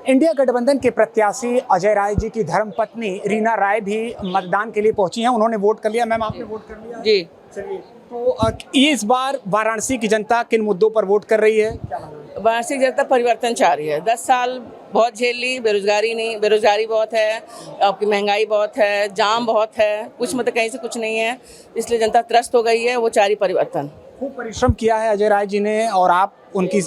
India गठबंधन के प्रत्याशी अजय राय जी की धर्मपत्नी रीना राय भी मतदान के लिए पहुंची हैं। उन्होंने वोट कर लिया। मैम, आपने वोट कर लिया? जी। चलिए, तो ये इस बार वाराणसी की जनता किन मुद्दों पर वोट कर रही है? वाराणसी की जनता परिवर्तन चाह रही है। 10 साल बहुत झेल ली, बेरोजगारी बहुत है, आपकी महंगाई बहुत है, जाम बहुत है, कुछ मतलब कहीं से कुछ नहीं है, इसलिए जनता त्रस्त हो गई है। वो चाह रही परिवर्तन। खूब परिश्रम किया है अजय राय जी ने और आप उनकी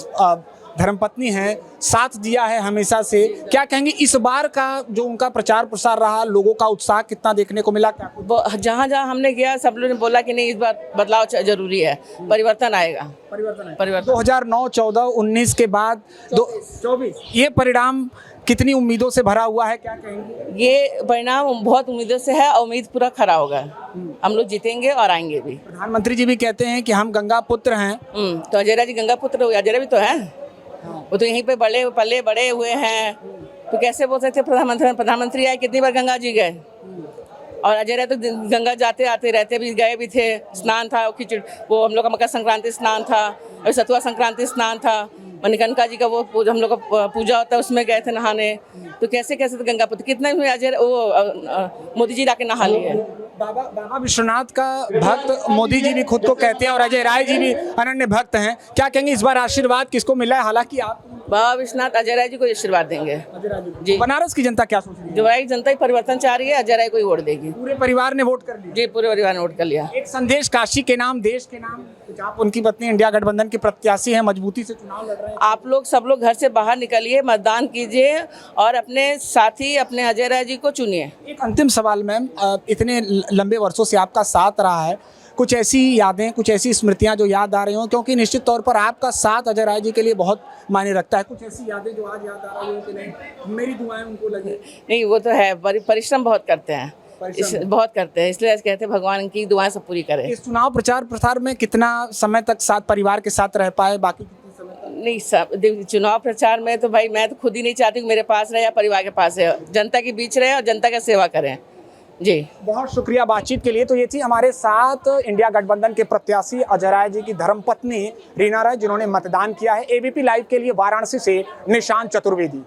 धर्मपत्नी हैं, साथ दिया है हमेशा से। क्या कहेंगे इस बार का जो उनका प्रचार प्रसार रहा, लोगों का उत्साह कितना देखने को मिला? क्या जहाँ जहाँ हमने गया सब लोगों ने बोला कि नहीं, इस बार बदलाव जरूरी है, परिवर्तन आएगा। परिवर्तन 2009, 14, 19 के बाद 24 ये परिणाम कितनी उम्मीदों से भरा हुआ है? क्या कहेंगे? ये परिणाम बहुत उम्मीदों से है और उम्मीद पूरा खरा होगा। हम लोग जीतेंगे और आएंगे भी। प्रधानमंत्री जी भी कहते हैं कि हम गंगा पुत्र हैं। तो अजय राय जी गंगा पुत्र, अजय राय भी तो है, वो तो यहीं पे पले बड़े हुए हैं, तो कैसे बोल सकते? प्रधानमंत्री आए, कितनी बार गंगा जी गए, और अजय राय तो गंगा जाते आते रहते, भी गए भी थे। स्नान था, वो हम लोग का मकर संक्रांति स्नान था, और सतुआ संक्रांति स्नान था, मणिकर्णिका जी का वो हम लोग का पूजा होता है, उसमें गए थे नहाने। तो कैसे तो गंगा पुत्र कितना भी अजय मोदी जी लाके नहा लिए। बाबा विश्वनाथ का भक्त मोदी जी भी खुद को कहते हैं और अजय राय जी भी अनन्य भक्त हैं। क्या कहेंगे इस बार आशीर्वाद किसको मिला है? हालांकि आप बाबा विश्वनाथ अजय राय जी को आशीर्वाद देंगे। जी। बनारस की जनता क्या सोच रही है? जो भाई जनता ही परिवर्तन चाह रही है, अजय राय को ही वोट देगी। पूरे परिवार ने वोट कर लिया? जी, पूरे परिवार ने वोट कर लिया। एक संदेश काशी के नाम, देश के नाम, आप उनकी पत्नी इंडिया गठबंधन के प्रत्याशी हैं, मजबूती से चुनाव लड़ रहे हैं। आप लोग सब लोग घर से बाहर निकलिए, मतदान कीजिए और अपने साथी अपने अजय राय जी को चुनिए। एक अंतिम सवाल मैम, इतने लंबे वर्षों से आपका साथ रहा है, कुछ ऐसी यादें, कुछ ऐसी स्मृतियां जो याद आ रही हो? क्योंकि निश्चित तौर पर आपका साथ अजय राय जी के लिए बहुत मायने रखता है। कुछ ऐसी यादें जो आज याद आ रही हो कि नहीं मेरी दुआएं उनको लगे? नहीं, वो तो है, परिश्रम बहुत करते हैं, बहुत करते हैं, इसलिए कहते हैं भगवान की दुआएं सब पूरी करें। इस चुनाव प्रचार प्रसार में कितना समय तक साथ परिवार के साथ रह पाए? बाकी कितने समय तक? नहीं, सब चुनाव प्रचार में तो भाई मैं तो खुद ही नहीं चाहती कि मेरे पास रहे या परिवार के पास रहे, जनता के बीच रहे और जनता की सेवा करें। जी, बहुत शुक्रिया बातचीत के लिए। तो ये थी हमारे साथ इंडिया गठबंधन के प्रत्याशी अजय राय जी की धर्मपत्नी रीना राय, जिन्होंने मतदान किया है। एबीपी लाइव के लिए वाराणसी से निशांत चतुर्वेदी।